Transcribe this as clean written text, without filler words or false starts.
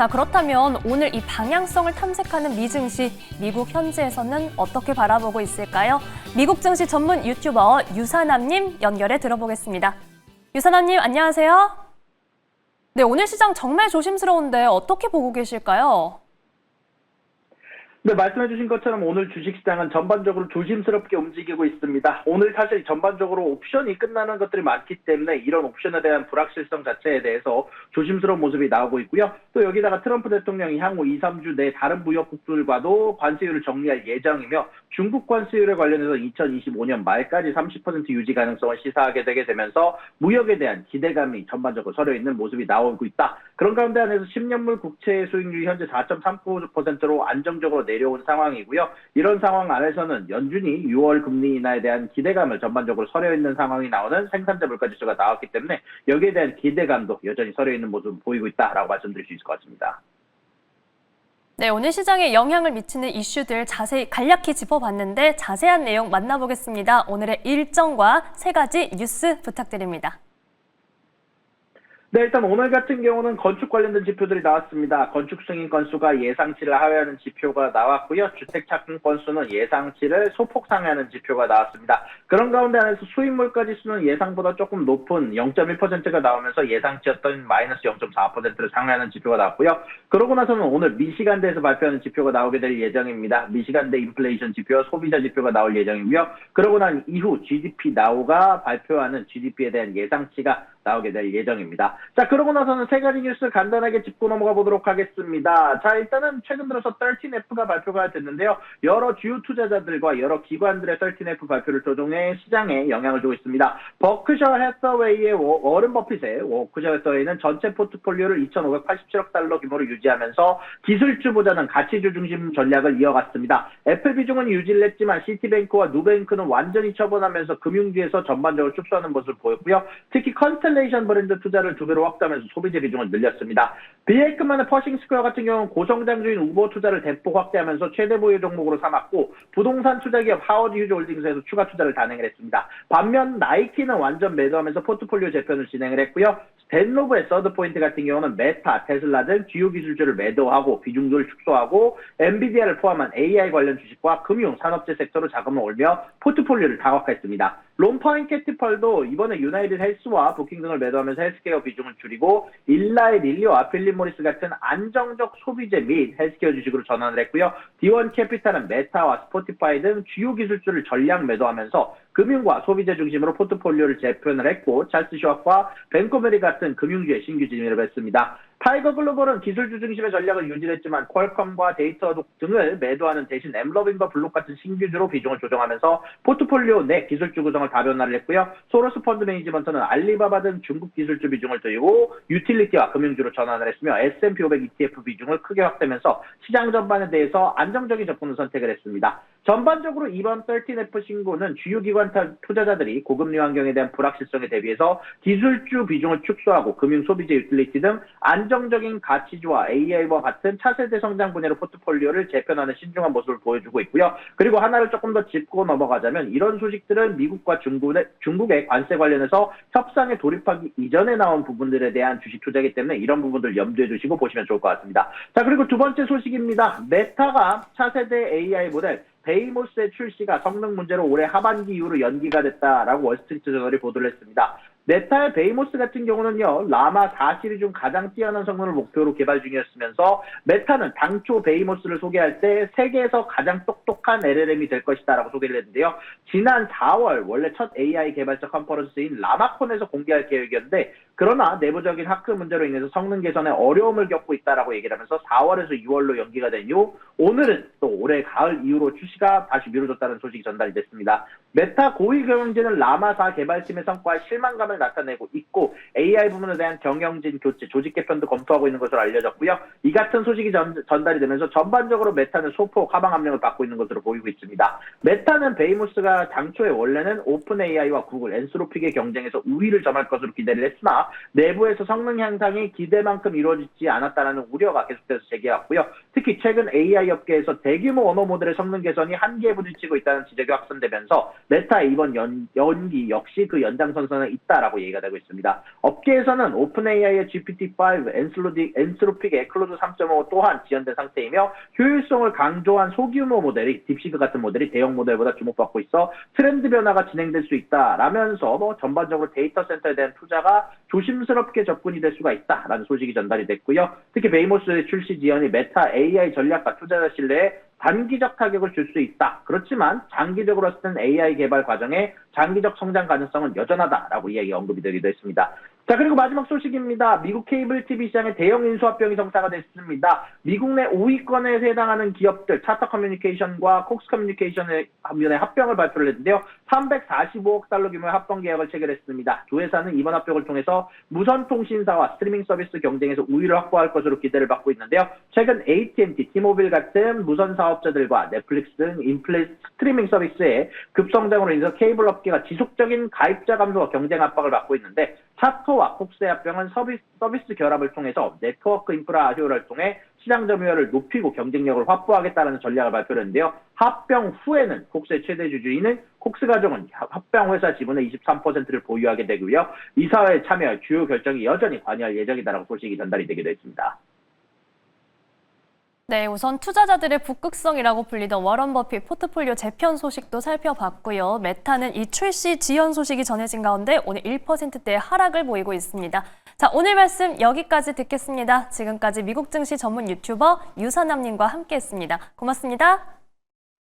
자, 그렇다면 오늘 이 방향성을 탐색하는 미증시, 미국 현지에서는 어떻게 바라보고 있을까요? 미국 증시 전문 유튜버 유사남님 연결해 들어보겠습니다. 유사남님, 안녕하세요. 네, 오늘 시장 정말 조심스러운데 어떻게 보고 계실까요? 네, 말씀해 주신 것처럼 오늘 주식시장은 전반적으로 조심스럽게 움직이고 있습니다. 오늘 사실 전반적으로 옵션이 끝나는 것들이 많기 때문에 이런 옵션에 대한 불확실성 자체에 대해서 조심스러운 모습이 나오고 있고요. 또 여기다가 트럼프 대통령이 향후 2, 3주 내 다른 무역국들과도 관세율을 정리할 예정이며 중국 관세율에 관련해서 2025년 말까지 30% 유지 가능성을 시사하게 되게 되면서 무역에 대한 기대감이 전반적으로 서려 있는 모습이 나오고 있다. 그런 가운데 안에서 10년물 국채 수익률이 현재 4.39%로 안정적으로 내려온 상황이고요. 이런 상황 안에서는 연준이 6월 금리 인하에 대한 기대감을 전반적으로 서려 있는 상황이 나오는 생산자 물가지수가 나왔기 때문에 여기에 대한 기대감도 여전히 서려 있는 모습을 보이고 있다라고 말씀드릴 수 있을 것 같습니다. 네, 오늘 시장에 영향을 미치는 이슈들 자세히 간략히 짚어봤는데 자세한 내용 만나보겠습니다. 오늘의 일정과 세 가지 뉴스 부탁드립니다. 네, 일단 오늘 같은 경우는 건축 관련된 지표들이 나왔습니다. 건축 승인 건수가 예상치를 하회하는 지표가 나왔고요. 주택 착공 건수는 예상치를 소폭 상회하는 지표가 나왔습니다. 그런 가운데 안에서 수입 물가 지수는 예상보다 조금 높은 0.1%가 나오면서 예상치였던 마이너스 0.4%를 상회하는 지표가 나왔고요. 그러고 나서는 오늘 미시간대에서 발표하는 지표가 나오게 될 예정입니다. 미시간대 인플레이션 지표와 소비자 지표가 나올 예정이고요. 그러고 난 이후 GDP 나우가 발표하는 GDP에 대한 예상치가 나오게 될 예정입니다. 자, 그러고 나서는 세 가지 뉴스 간단하게 짚고 넘어가 보도록 하겠습니다. 자, 일단은 최근 들어서 13F가 발표가 됐는데요. 여러 주요 투자자들과 여러 기관들의 13F 발표를 조정해 시장에 영향을 주고 있습니다. 버크셔 해서웨이의 워런 버핏의 버크셔 해서웨이는 전체 포트폴리오를 2,587억 달러 규모로 유지하면서 기술주보다는 가치주 중심 전략을 이어갔습니다. 애플 비중은 유지를 했지만 시티뱅크와 누뱅크는 완전히 처분하면서 금융주에서 전반적으로 축소하는 모습을 보였고요. 특히 컨스텔레이션 브랜드 투자를 2배로 확대하면서 소비재 비중을 늘렸습니다. 비에이크만의 퍼싱 스퀘어 같은 경우는 고성장주인 우버 투자를 대폭 확대하면서 최대 보유 종목으로 삼았고 부동산 투자기업 하워드 휴즈 홀딩스에서 추가 투자를 단행을 했습니다. 반면 나이키는 완전 매도하면서 포트폴리오 재편을 진행을 했고요. 덴노브의 서드포인트 같은 경우는 메타, 테슬라 등 주요 기술주를 매도하고 비중도를 축소하고 엔비디아를 포함한 AI 관련 주식과 금융, 산업재 섹터로 자금을 올려 포트폴리오를 다각화했습니다. 롬파인 캐티펄도 이번에 유나이티드 헬스와 부킹 등을 매도하면서 헬스케어 비중을 줄이고 일라의 릴리와 필립 모리스 같은 안정적 소비재 및 헬스케어 주식으로 전환을 했고요. D1 캐피탈은 메타와 스포티파이 등 주요 기술주를 전량 매도하면서 금융과 소비재 중심으로 포트폴리오를 재편을 했고 찰스 슈왑과 벤코메리 같은 금융주에 신규 진입을 했습니다. 타이거 글로벌은 기술주 중심의 전략을 유지했지만 퀄컴과 데이터독 등을 매도하는 대신 엠러빙과 블록 같은 신규주로 비중을 조정하면서 포트폴리오 내 기술주 구성을 다변화를 했고요. 소로스 펀드 매니지먼트는 알리바바 등 중국 기술주 비중을 들이고 유틸리티와 금융주로 전환을 했으며 S&P 500 ETF 비중을 크게 확대하면서 시장 전반에 대해서 안정적인 접근을 선택을 했습니다. 전반적으로 이번 13F 신고는 주요 기관 투자자들이 고금리 환경에 대한 불확실성에 대비해서 기술주 비중을 축소하고 금융, 소비재, 유틸리티 등 안정적인 가치주와 AI와 같은 차세대 성장 분야로 포트폴리오를 재편하는 신중한 모습을 보여주고 있고요. 그리고 하나를 조금 더 짚고 넘어가자면 이런 소식들은 미국과 중국의 관세 관련해서 협상에 돌입하기 이전에 나온 부분들에 대한 주식 투자이기 때문에 이런 부분들 염두에 두시고 보시면 좋을 것 같습니다. 자, 그리고 두 번째 소식입니다. 메타가 차세대 AI 모델 베이모스의 출시가 성능 문제로 올해 하반기 이후로 연기가 됐다라고 월스트리트 저널이 보도를 했습니다. 메타의 베이모스 같은 경우는요, 라마 4 시리즈 중 가장 뛰어난 성능을 목표로 개발 중이었으면서 메타는 당초 베이모스를 소개할 때 세계에서 가장 똑똑한 LLM이 될 것이다라고 소개를 했는데요. 지난 4월 원래 첫 AI 개발자 컨퍼런스인 라마콘에서 공개할 계획이었는데 그러나 내부적인 하크 문제로 인해서 성능 개선에 어려움을 겪고 있다라고 얘기를 하면서 4월에서 6월로 연기가 된 이후 오늘은 또 올해 가을 이후로 출시가 다시 미뤄졌다는 소식이 전달이 됐습니다. 메타 고위 경영진은 라마 4 개발팀의 성과에 실망감을 나타내고 있고 AI 부분에 대한 경영진 교체, 조직 개편도 검토하고 있는 것으로 알려졌고요. 이 같은 소식이 전달이 되면서 전반적으로 메타는 소폭 하방 압력을 받고 있는 것으로 보이고 있습니다. 메타는 베이모스가 당초에 원래는 오픈 AI와 구글, 엔스로픽의 경쟁에서 우위를 점할 것으로 기대를 했으나 내부에서 성능 향상이 기대만큼 이루어지지 않았다는 우려가 계속돼서 제기해왔고요. 특히 최근 AI 업계에서 대규모 언어 모델의 성능 개선이 한계에 부딪히고 있다는 지적이 확산되면서 메타의 이번 연기 역시 그 연장선상에 있다 있다라고 얘기가 되고 있습니다. 업계에서는 오픈AI의 GPT-5, 엔스로픽의 클로드 3.5 또한 지연된 상태이며 효율성을 강조한 소규모 모델이 딥시크 같은 모델이 대형 모델보다 주목받고 있어 트렌드 변화가 진행될 수 있다라면서 전반적으로 데이터 센터에 대한 투자가 조심스럽게 접근이 될 수가 있다라는 소식이 전달이 됐고요. 특히 베이모스의 출시 지연이 메타 AI 전략과 투자자 신뢰에 단기적 타격을 줄 수 있다. 그렇지만 장기적으로 봤을 때는 AI 개발 과정에 장기적 성장 가능성은 여전하다라고 이야기 언급이 되기도 했습니다. 자, 그리고 마지막 소식입니다. 미국 케이블 TV 시장에 대형 인수합병이 성사가 됐습니다. 미국 내 5위권에 해당하는 기업들 차터 커뮤니케이션과 콕스 커뮤니케이션의 합병을 발표를 했는데요. 345억 달러 규모의 합병 계약을 체결했습니다. 두 회사는 이번 합병을 통해서 무선 통신사와 스트리밍 서비스 경쟁에서 우위를 확보할 것으로 기대를 받고 있는데요. 최근 AT&T, T-모빌 같은 무선 사업자들과 넷플릭스 등 인플레 스트리밍 서비스의 급성장으로 인해서 케이블 업계가 지속적인 가입자 감소와 경쟁 압박을 받고 있는데 차터와 콕스의 합병은 서비스 결합을 통해서 네트워크 인프라 효율을 통해 시장 점유율을 높이고 경쟁력을 확보하겠다는 전략을 발표했는데요. 합병 후에는 콕스의 최대 주주인 콕스 가족은 합병 회사 지분의 23%를 보유하게 되고요. 이사회에 참여할 주요 결정이 여전히 관여할 예정이다라고 소식이 전달이 되기도 했습니다. 네, 우선 투자자들의 북극성이라고 불리던 워런 버핏 포트폴리오 재편 소식도 살펴봤고요. 메타는 이 출시 지연 소식이 전해진 가운데 오늘 1%대의 하락을 보이고 있습니다. 자, 오늘 말씀 여기까지 듣겠습니다. 지금까지 미국 증시 전문 유튜버 유사남님과 함께했습니다. 고맙습니다.